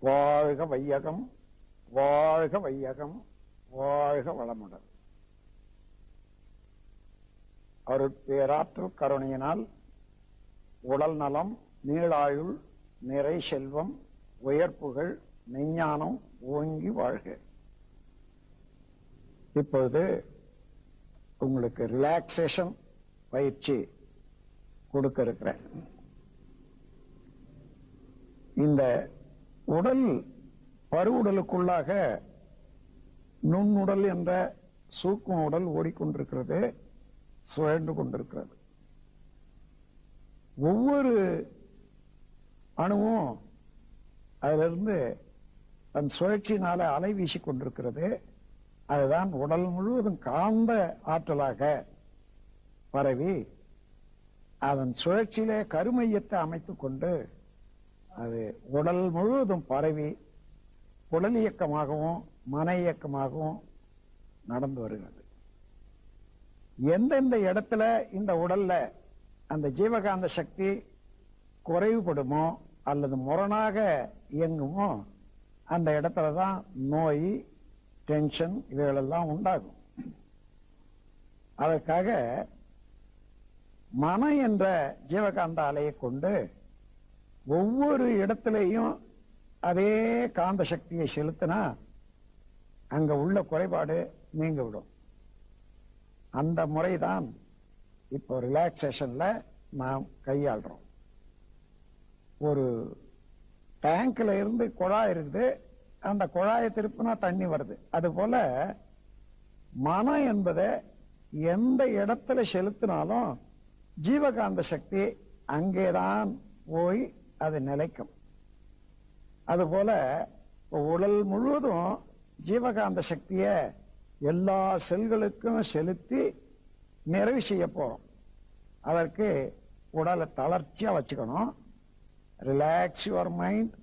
வாழ்க வையகம், வாழ்க வையகம், வாழ்க வளமுடன். அருட்பேராற்றல் கருணையினால் உடல் நலம், நீளாயுள், நிறை செல்வம், உயர்ப்புகள், மெஞ்ஞானம் ஓங்கி வாழ்க. இப்பொழுது உங்களுக்கு ரிலாக்ஸேஷன் பயிற்சி கொடுக்க இருக்கிறேன். இந்த உடல் பருவுடலுக்குள்ளாக நுண்ணுடல் என்ற சூக்கும உடல் ஓடிக்கொண்டிருக்கிறது, சுழன்று கொண்டிருக்கிறது. ஒவ்வொரு அணுவும் அதிலிருந்து தன் சுழற்சியினால அலை வீசிக் கொண்டிருக்கிறது. அதுதான் உடல் முழுவதும் காந்த ஆற்றலாக பரவி அதன் சுழற்சியிலே கருமையத்தை அமைத்துக் கொண்டு அது உடல் முழுவதும் பரவி உடல் இயக்கமாகவும் மன இயக்கமாகவும் நடந்து வருகிறது. எந்தெந்த இடத்துல இந்த உடல்ல அந்த ஜீவகாந்த சக்தி குறைவுபடுமோ அல்லது முரணாக இயங்குமோ அந்த இடத்துலதான் நோய், டென்ஷன் இவைகளெல்லாம் உண்டாகும். அதற்காக மன என்ற ஜீவகாந்த அலையை கொண்டு ஒவ்வொரு இடத்திலையும் அதே காந்த சக்தியை செலுத்தினா அங்க உள்ள குறைபாடு நீங்க விடும். அந்த முறைதான் இப்போ ரிலாக்ஸேஷன்ல நாம் கையாளுறோம். ஒரு டேங்க்ல இருந்து குழாய் இருக்குது, அந்த குழாயை திருப்பினா தண்ணி வருது. அது போல மனம் என்பதை எந்த இடத்துல செலுத்தினாலும் ஜீவகாந்த சக்தி அங்கேதான் போய் அது நிலைக்கும். அதுபோல உடல் முழுவதும் ஜீவகாந்த சக்திய எல்லா செல்களுக்கும் செலுத்தி நிறைவு செய்ய போறோம். அதற்கு உடலை தளர்ச்சியா வச்சுக்கணும். Relax your mind,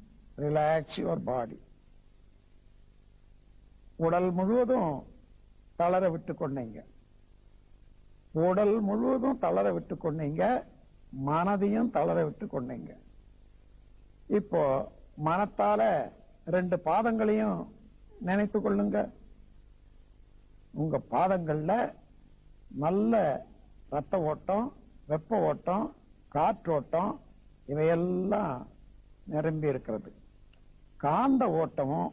relax your body. உடல் முழுவதும் தளர விட்டு கொண்டீங்க, உடல் முழுவதும் தளர விட்டு கொண்டீங்க, மனதையும் தளர விட்டு கொண்டீங்க. இப்போ மனத்தால 2 பாதங்களையும் நினைத்து கொள்ளுங்க. உங்க பாதங்கள்ல நல்ல ரத்த ஓட்டம், வெப்ப ஓட்டம், காற்றோட்டம் இவையெல்லாம் நிரம்பி இருக்கிறது. காந்த ஓட்டமும்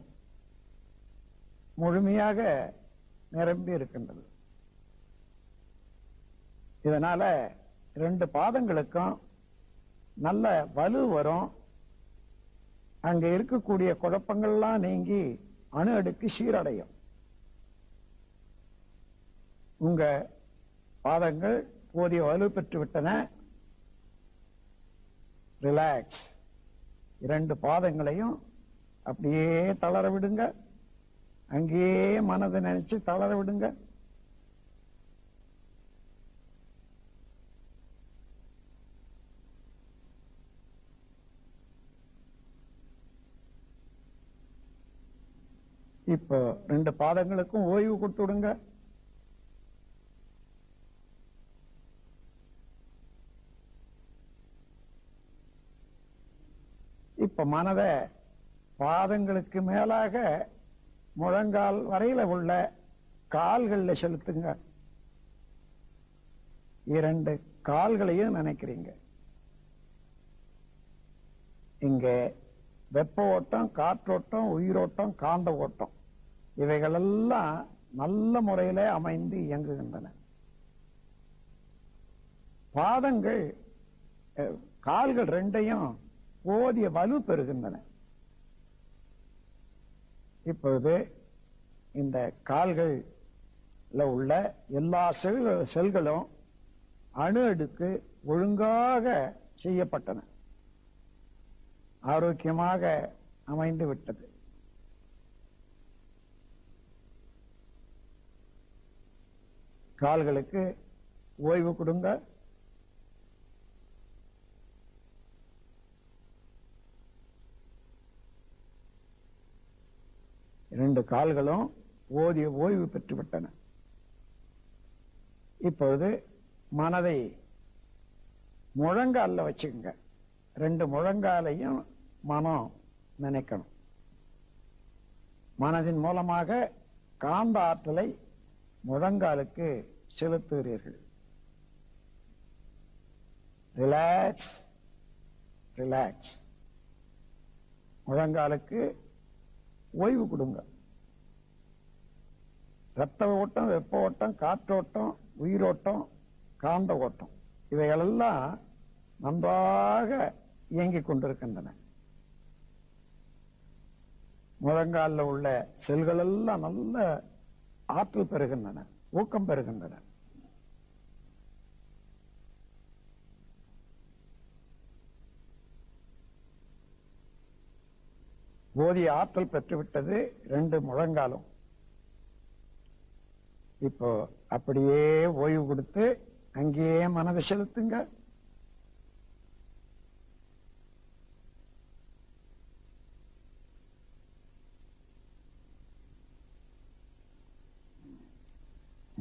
முழுமையாக நிரம்பி இருக்கின்றது. இதனால 2 பாதங்களுக்கும் நல்ல வலு வரும். அங்க இருக்கக்கூடிய குழப்பங்கள்லாம் நீங்கி அணு அடுக்கு சீரடையும். உங்க பாதங்கள் போதிய வலு பெற்று விட்டன. ரிலாக்ஸ். 2 பாதங்களையும் அப்படியே தளர விடுங்க. அங்கேயே மனதை நினைச்சு தளர விடுங்க. இப்போ 2 பாதங்களுக்கும் ஓய்வு கொடுத்து விடுங்க. இப்ப மனதை பாதங்களுக்கு மேலாக முழங்கால் வரையில உள்ள கால்கள்ல செலுத்துங்க. 2 கால்களையும் நினைக்கிறீங்க. இங்க வெப்ப ஓட்டம், காற்றோட்டம், உயிரோட்டம், காந்த ஓட்டம் இவைகளெல்லாம் நல்ல முறையில அமைந்து இயங்குகின்றன. பாதங்கள், கால்கள் 2யும் போதிய வலு பெறுகின்றன. இப்பொழுது இந்த கால்கள்ல உள்ள எல்லா செல்களும் அணு அடுக்கு ஒழுங்காக செய்யப்பட்டன, ஆரோக்கியமாக அமைந்து விட்டது. கால்களுக்கு ஓய்வு கொடுங்க. இரண்டு கால்களும் ஓதிய ஓய்வு பெற்றுவிட்டன. இப்பொழுது மனதை முழங்கால வச்சுக்கங்க. 2 முழங்காலையும் மனம் நினைக்கணும். மனதின் மூலமாக காந்த ஆற்றலை முழங்காலுக்கு செலுத்துகிறீர்கள். Relax relax. முழங்காலுக்கு ஓய்வு கொடுங்க. ரத்த ஓட்டம், வெப்ப ஓட்டம், காற்றோட்டம், உயிரோட்டம், காந்த ஓட்டம் இவைகளெல்லாம் நன்றாக இயங்கிக் கொண்டிருக்கின்றன. முழங்காலில் உள்ள செல்கள் எல்லாம் நல்ல ஆற்றல் பெறுகின்றன, ஊக்கம் பெறுகின்றன. போதிய ஆற்றல் பெற்றுவிட்டது 2 முழங்காலும். இப்போ அப்படியே ஓய்வு கொடுத்து அங்கேயே மனதை செலுத்துங்க.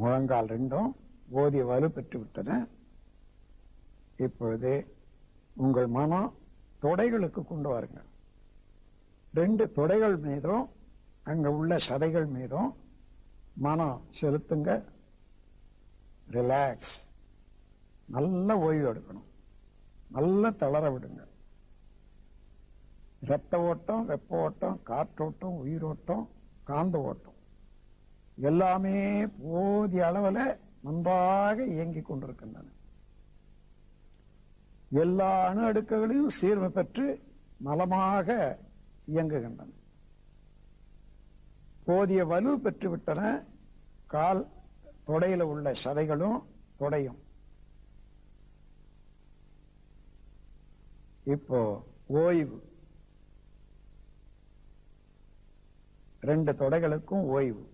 முழங்கால் 2ம் போதிய வலு பெற்றுவிட்டன. இப்பொழுது உங்கள் மனம் தொடைகளுக்கு கொண்டு வாருங்க. 2 தொடைகள் மீதும் அங்க உள்ள சதைகள் மீதும் மனம் செலுத்துங்க. ரிலாக்ஸ். நல்ல ஓய்வு எடுக்கணும், நல்ல தளர விடுங்க. இரத்த ஓட்டம், வெப்ப ஓட்டம், காற்றோட்டம், உயிரோட்டம், காந்த ஓட்டம் எல்லாமே போதிய அளவில் நன்றாக இயங்கிக் கொண்டிருக்கின்றன. எல்லா அணு அடுக்குகளையும் சீர்மை பெற்று நலமாக இயங்குகின்றன. போதிய வலு பெற்றுவிட்டன கால் தொடையில உள்ள சதைகளும் தொடையும். இப்போ ஓய்வு. 2 தொடைகளுக்கும் ஓய்வு.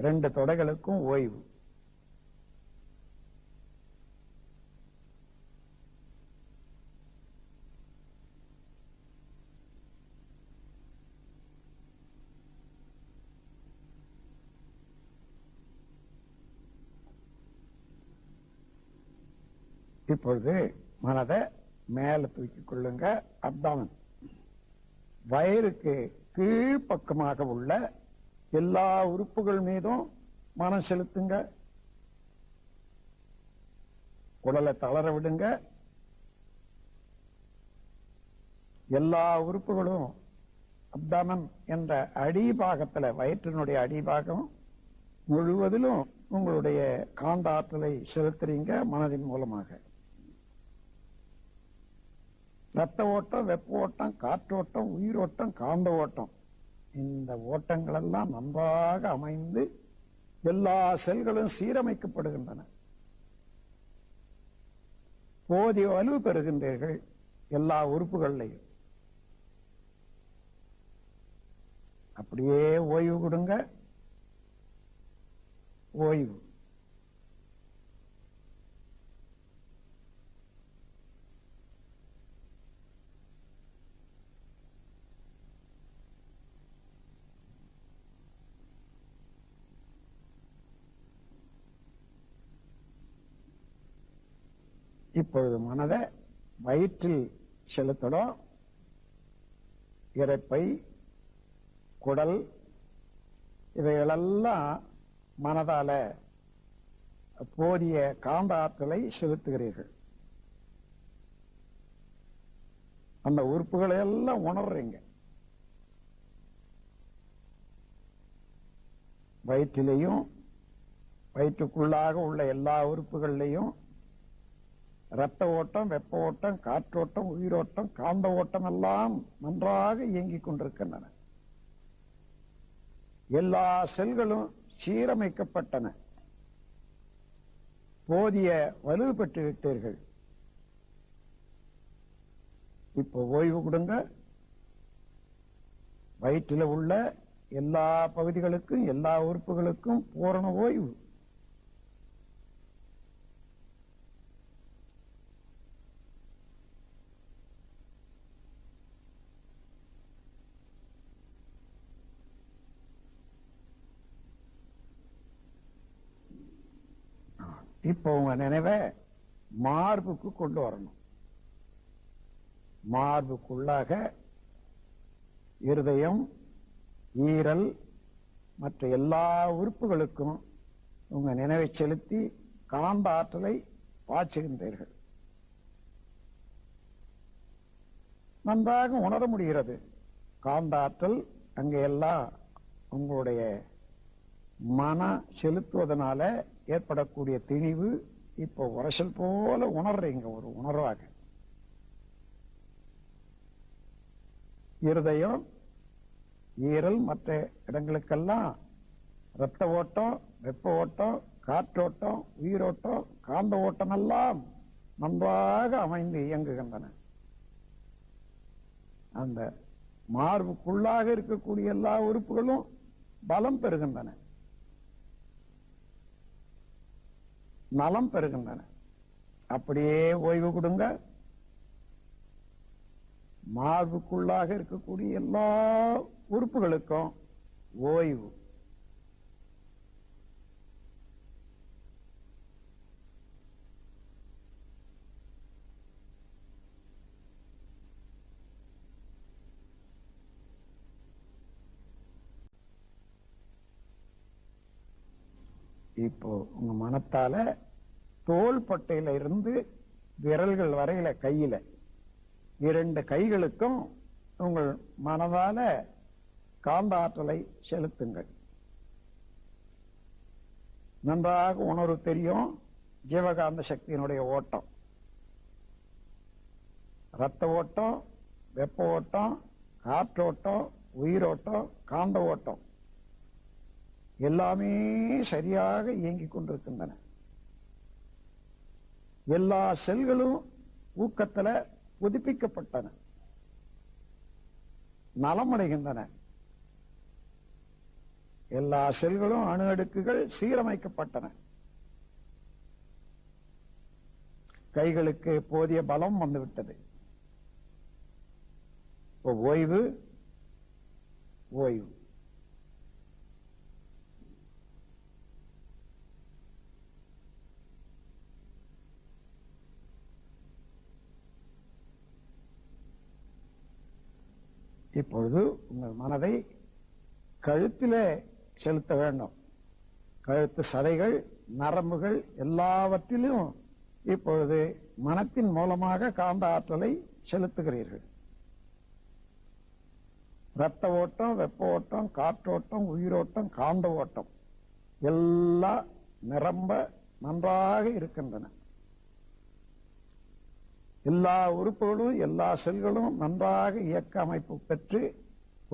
ரெண்டு தொடைகளுக்கும் ஓய்வு. இப்பொழுது மனதை மேல தூக்கிக் கொள்ளுங்க. அப்டாமன், வயிறுக்கு கீழ்ப்பக்கமாக உள்ள எல்லா உறுப்புகள் மீதும் மனம் செலுத்துங்க. உடலை தளர விடுங்க. எல்லா உறுப்புகளும் அப்டாமன் என்ற அடிபாகத்துல, வயிற்றினுடைய அடிபாகம் முழுவதிலும் உங்களுடைய காந்த ஆற்றலை செலுத்துறீங்க மனதின் மூலமாக. ரத்த ஓட்டம், வெப்ப ஓட்டம், காற்றோட்டம், உயிரோட்டம், காந்த ஓட்டம், இந்த ஓட்டங்கள் எல்லாம் நன்றாக அமைந்து எல்லா செல்களும் சீரமைக்கப்படுகின்றன. போதிய வலு பெறுகின்றீர்கள் எல்லா உறுப்புகளையும். அப்படியே ஓய்வு கொடுங்க. ஓய்வு. இப்பொழுது மனதை வயிற்றில் செலுத்தணும். இரைப்பை, குடல் இவைகளெல்லாம் மனதால போதிய காந்த ஆற்றலை செலுத்துகிறீர்கள். அந்த உறுப்புகளை எல்லாம் உணர்றீங்க. வயிற்றிலையும் வயிற்றுக்குள்ளாக உள்ள எல்லா உறுப்புகளிலையும் ரத்த ஓட்டம், வெப்ப ஓட்டம், காற்றோட்டம், உயிரோட்டம், காந்த ஓட்டம் எல்லாம் நன்றாக இயங்கிக் கொண்டிருக்கின்றன. எல்லா செல்களும் சீரமைக்கப்பட்டன. போதிய வலு பெற்று விட்டீர்கள். இப்போ ஓய்வு கொடுங்க. வயிற்றில் உள்ள எல்லா பகுதிகளுக்கும் எல்லா உறுப்புகளுக்கும் பூரண ஓய்வு. இப்போ உங்க நினைவை மார்புக்கு கொண்டு வரணும். மார்புக்குள்ளாக இருதயம், ஈரல், மற்ற எல்லா உறுப்புகளுக்கும் உங்க நினைவை செலுத்தி காந்த ஆற்றலை பாய்ச்சுகின்றீர்கள். நன்றாக உணர முடிகிறது. காந்த ஆற்றல் அங்கெல்லாம் உங்களுடைய மன செலுத்துவதனால ஏற்படக்கூடிய திணிவு இப்போ உரசல் போல உணர்றீங்க, ஒரு உணர்வாக. இருதயம், ஈரல், மற்ற இடங்களுக்கெல்லாம் இரத்த ஓட்டம், வெப்ப ஓட்டம், காற்றோட்டம், உயிரோட்டம், காந்த ஓட்டம் எல்லாம் நன்றாக அமைந்து இயங்குகின்றன. அந்த மார்புக்குள்ளாக இருக்கக்கூடிய எல்லா உறுப்புகளும் பலம் பெறுகின்றன, நலம் பெறுகின்றன. அப்படியே ஓய்வு கொடுங்க. மார்புக்குள்ளாக இருக்கக்கூடிய எல்லா உறுப்புகளுக்கும் ஓய்வு. இப்போ உங்க மனத்தால தோள்பட்டையில இருந்து விரல்கள் வரையில, கையில, 2 கைகளுக்கும் உங்கள் மனதால காந்த ஆற்றலை செலுத்துங்கள். நன்றாக உணர்வு தெரியும். ஜீவகாந்த சக்தியினுடைய ஓட்டம், இரத்த ஓட்டம், வெப்ப ஓட்டம், காற்றோட்டம், உயிரோட்டம், காந்த ஓட்டம் எல்லாமே சரியாக இயங்கிக் கொண்டிருக்கின்றன. எல்லா செல்களும் ஊக்கத்துல புதுப்பிக்கப்பட்டன, நலமடைகின்றன. எல்லா செல்களும் அணு அடுக்குகள் சீரமைக்கப்பட்டன. கைகளுக்கு போதிய பலம் வந்துவிட்டது. ஓய்வு, ஓய்வு. இப்பொழுது உங்கள் மனதை கழுத்திலே செலுத்த வேண்டும். கழுத்து சதைகள், நரம்புகள் எல்லாவற்றிலும் இப்பொழுது மனத்தின் மூலமாக காந்த ஆற்றலை செலுத்துகிறீர்கள். இரத்த ஓட்டம், வெப்ப ஓட்டம், காற்றோட்டம், உயிரோட்டம், காந்த ஓட்டம் எல்லாம் நிரம்ப நன்றாக இருக்கின்றன. எல்லா உறுப்புகளும், எல்லா செல்களும் நன்றாக இயக்க அமைப்பு பெற்று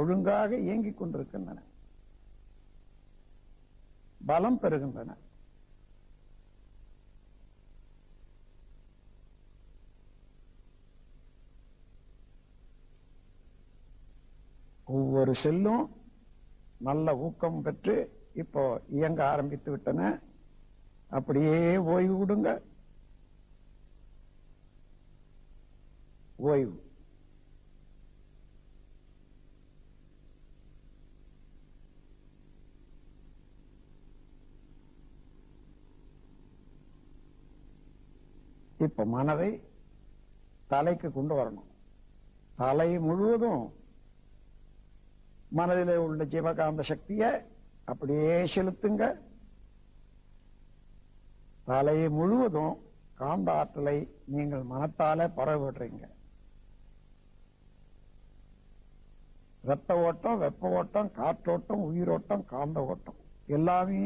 ஒழுங்காக இயங்கிக் கொண்டிருக்கின்றன, பலம் பெறுகின்றன. ஒவ்வொரு செல்லும் நல்ல ஊக்கம் பெற்று இப்போ இயங்க ஆரம்பித்து விட்டன. அப்படியே ஓய்வு கொடுங்க. ஓய்வு. இப்ப மனதை தலைக்கு கொண்டு வரணும். தலை முழுவதும் மனதிலே உள்ள ஜீவகாந்த சக்தியை அப்படியே செலுத்துங்க. தலை முழுவதும் காந்த ஆற்றலை நீங்கள் மனத்தால பரவிடுறீங்க. இரத்த ஓட்டம், வெப்ப ஓட்டம், காற்றோட்டம், உயிரோட்டம், காந்த ஓட்டம் எல்லாமே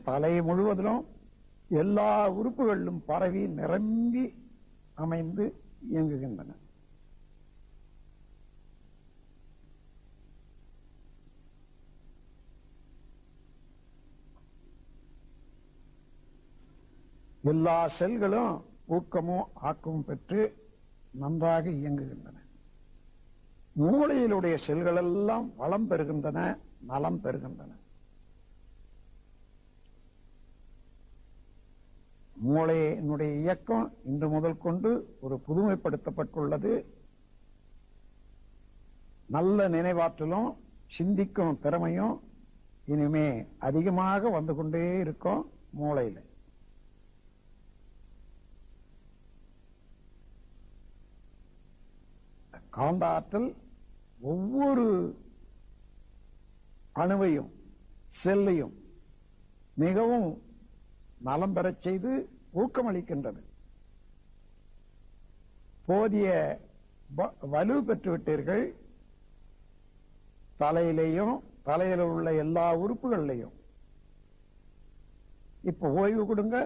தலை முழுவதிலும் எல்லா உறுப்புகளிலும் பரவி நிரம்பி அமைந்து இயங்குகின்றன. எல்லா செல்களும் ஊக்கமும் ஆக்கமும் பெற்று நன்றாக இயங்குகின்றன. மூளையிலுடைய செல்கள் எல்லாம் வளம் பெறுகின்றன, நலம் பெறுகின்றன. மூளையினுடைய இயக்கம் இன்று முதல் கொண்டு ஒரு புதுமைப்படுத்தப்பட்டுள்ளது. நல்ல நினைவாற்றலும் சிந்திக்கும் திறமையும் இனிமே அதிகமாக வந்து கொண்டே இருக்கும் மூளையில. காந்த ஆற்றல் ஒவ்வொரு அணுவையும் செல்லையும் மிகவும் நலம் பெறச் செய்து ஊக்கமளிக்கின்றது. போதிய வலு பெற்றுவிட்டீர்கள். தலையிலையும் தலையில உள்ள எல்லா உறுப்புகளிலையும் இப்ப ஓய்வு கொடுங்க.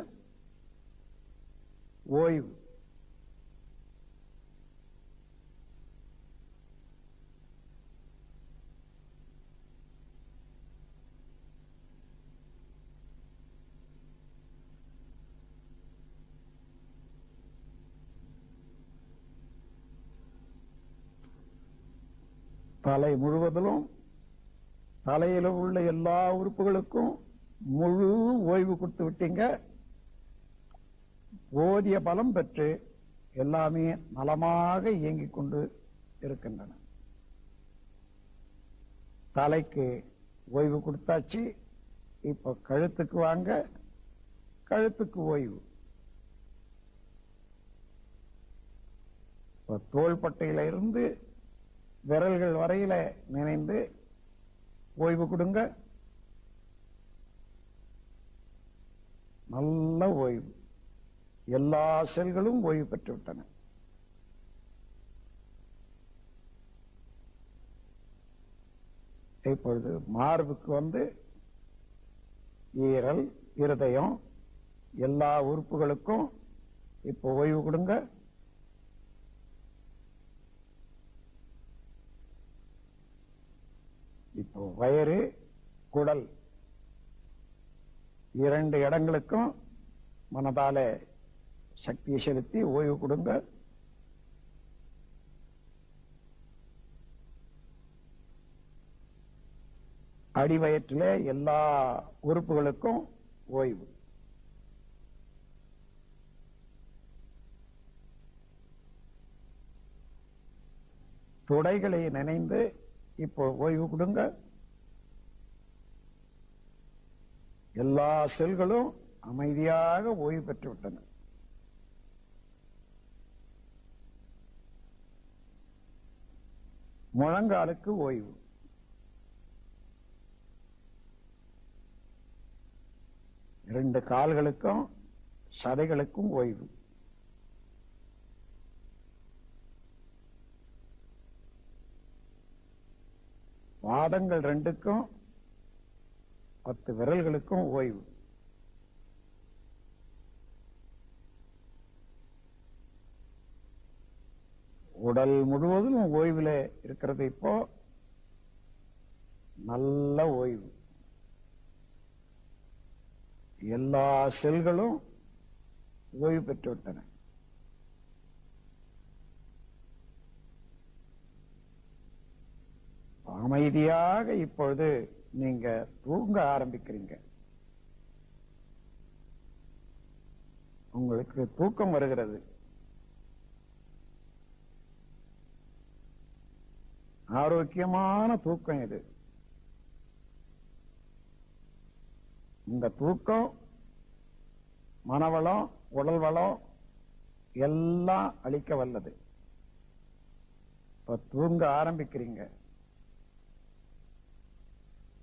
ஓய்வு. தலை முழுவதிலும் தலையில உள்ள எல்லா உறுப்புகளுக்கும் முழு ஓய்வு கொடுத்து விட்டீங்க. போதிய பலம் பெற்று எல்லாமே நலமாக இயங்கிக் கொண்டு இருக்கின்றன. தலைக்கு ஓய்வு கொடுத்தாச்சு. இப்ப கழுத்துக்கு வாங்க. கழுத்துக்கு ஓய்வு. தோள்பட்டையில இருந்து விரல்கள் வரையில நினைந்து ஓய்வு கொடுங்க. நல்ல ஓய்வு. எல்லா செல்களும் ஓய்வு பெற்று விட்டன. இப்பொழுது மார்புக்கு வந்து ஈரல், இருதயம், எல்லா உறுப்புகளுக்கும் இப்போ ஓய்வு கொடுங்க. இப்போ வயிறு, குடல் இரண்டு இடங்களுக்கும் மனதால சக்தியை செலுத்தி ஓய்வு கொடுங்க. அடிவயிற்றில எல்லா உறுப்புகளுக்கும் ஓய்வு. தொடைகளை நினைந்து இப்போ ஓய்வு கொடுங்க. எல்லா செல்களும் அமைதியாக ஓய்வு பெற்று விட்டன. முழங்காலுக்கு ஓய்வு. இரண்டு கால்களுக்கும் சதைகளுக்கும் ஓய்வு. பாதங்கள் ரெண்டுக்கும் 10 விரல்களுக்கும் ஓய்வு. உடல் முழுவதும் ஓய்வுல இருக்கிறது. இப்போ நல்ல ஓய்வு. எல்லா செல்களும் ஓய்வு பெற்று விட்டன. அமைதியாக இப்பொழுது நீங்க தூங்க ஆரம்பிக்கிறீங்க. உங்களுக்கு தூக்கம் வருகிறது. ஆரோக்கியமான தூக்கம் இது. இந்த தூக்கம் மனவளம், உடல் வளம் எல்லாம் அளிக்க வல்லது. இப்ப தூங்க ஆரம்பிக்கிறீங்க.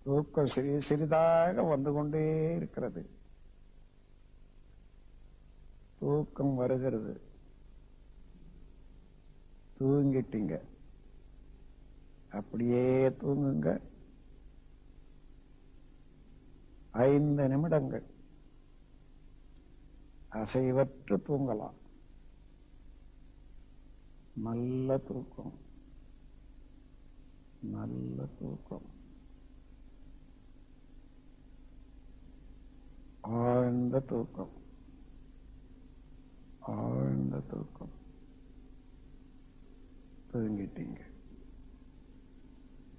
தூக்கம் சிறிதாக வந்து கொண்டே இருக்கிறது. தூக்கம் வருகிறது. தூங்கிட்டீங்க. அப்படியே தூங்குங்க. 5 நிமிடங்கள் அசைவற்று தூங்கலாம். நல்ல தூக்கம். நல்ல தூக்கம். ஆழ்ந்த தூக்கம். ஆழ்ந்த தூக்கம். தூங்கிட்டீங்க.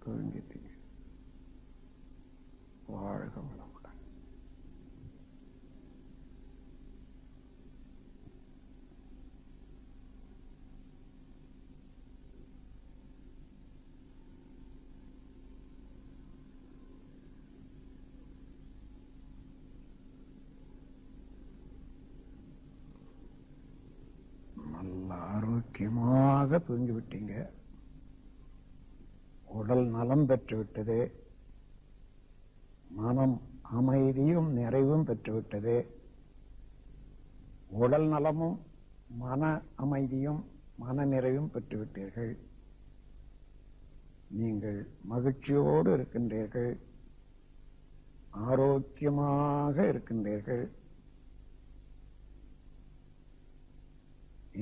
தூங்கிட்டீங்க. வாழ்க வளமுடன். நல்ல ஆரோக்கியமாக தூங்கிவிட்டீங்க. உடல் நலம் பெற்றுவிட்டது, மனம் அமைதியும் நிறைவும் பெற்றுவிட்டது. உடல் நலமும் மன அமைதியும் மன நிறைவும் பெற்றுவிட்டீர்கள். நீங்கள் மகிழ்ச்சியோடு இருக்கின்றீர்கள், ஆரோக்கியமாக இருக்கின்றீர்கள்.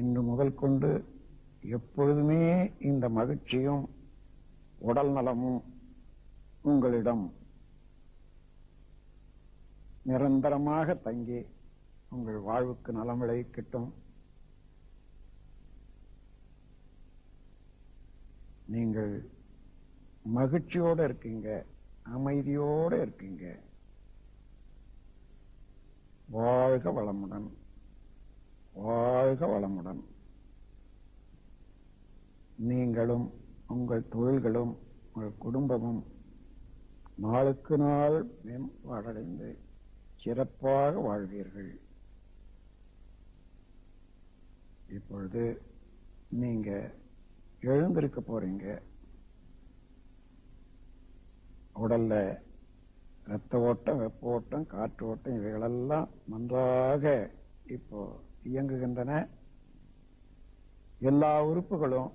இன்று முதல் கொண்டு எப்பொழுதுமே இந்த மகிழ்ச்சியும் உடல் நலமும் உங்களிடம் நிரந்தரமாக தங்கி உங்கள் வாழ்வுக்கு நலம் விளைவிக்கட்டும். நீங்கள் மகிழ்ச்சியோடு இருக்கீங்க, அமைதியோடு இருக்கீங்க. வாழ்க வளமுடன், வாழ்க வளமுடன். நீங்களும் உங்கள் தொழில்களும் உங்கள் குடும்பமும் நாளுக்கு நாள் மேம்பாடடைந்து சிறப்பாக வாழ்வீர்கள். இப்பொழுது நீங்க எழுந்திருக்க போறீங்க. உடல்ல இரத்த ஓட்டம், வெப்ப ஓட்டம், காற்று ஓட்டம் இவைகளெல்லாம் நன்றாக இப்போ இயங்குகின்றன. எல்லா உறுப்புகளும்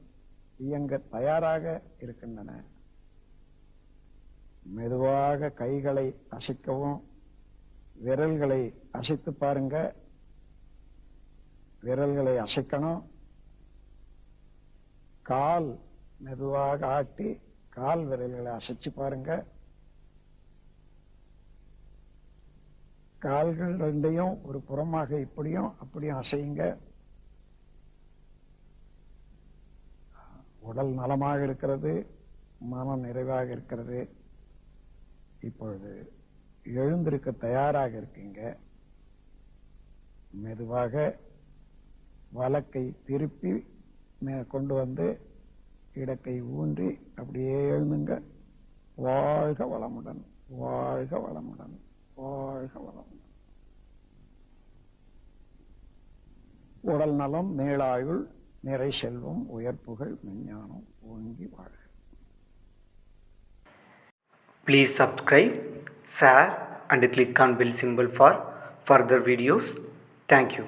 இயங்க தயாராக இருக்கின்றன. மெதுவாக கைகளை அசைக்கவும், விரல்களை அசைத்து பாருங்க. விரல்களை அசைக்கணும். கால் மெதுவாக ஆட்டி கால் விரல்களை அசைச்சு பாருங்க. கால்கள் ரெண்டையும் ஒரு புறமாக இப்படியும் அப்படியும் அசையுங்க. உடல் நலமாக இருக்கிறது, மனம் நிறைவாக இருக்கிறது. இப்பொழுது எழுந்திருக்க தயாராக இருக்கீங்க. மெதுவாக வலக்கை திருப்பி கொண்டு வந்து இடக்கை ஊன்றி அப்படியே எழுந்துங்க. வாழ்க வளமுடன், வாழ்க வளமுடன், வாழ்க வளமுடன். உடல் நலம், மேலாயுள், நிறை செல்வம், உயர்ப்புகள், மெஞ்ஞானம் ஓங்கி வாழ்க. Please subscribe, share and click on bell symbol for further videos. Thank you.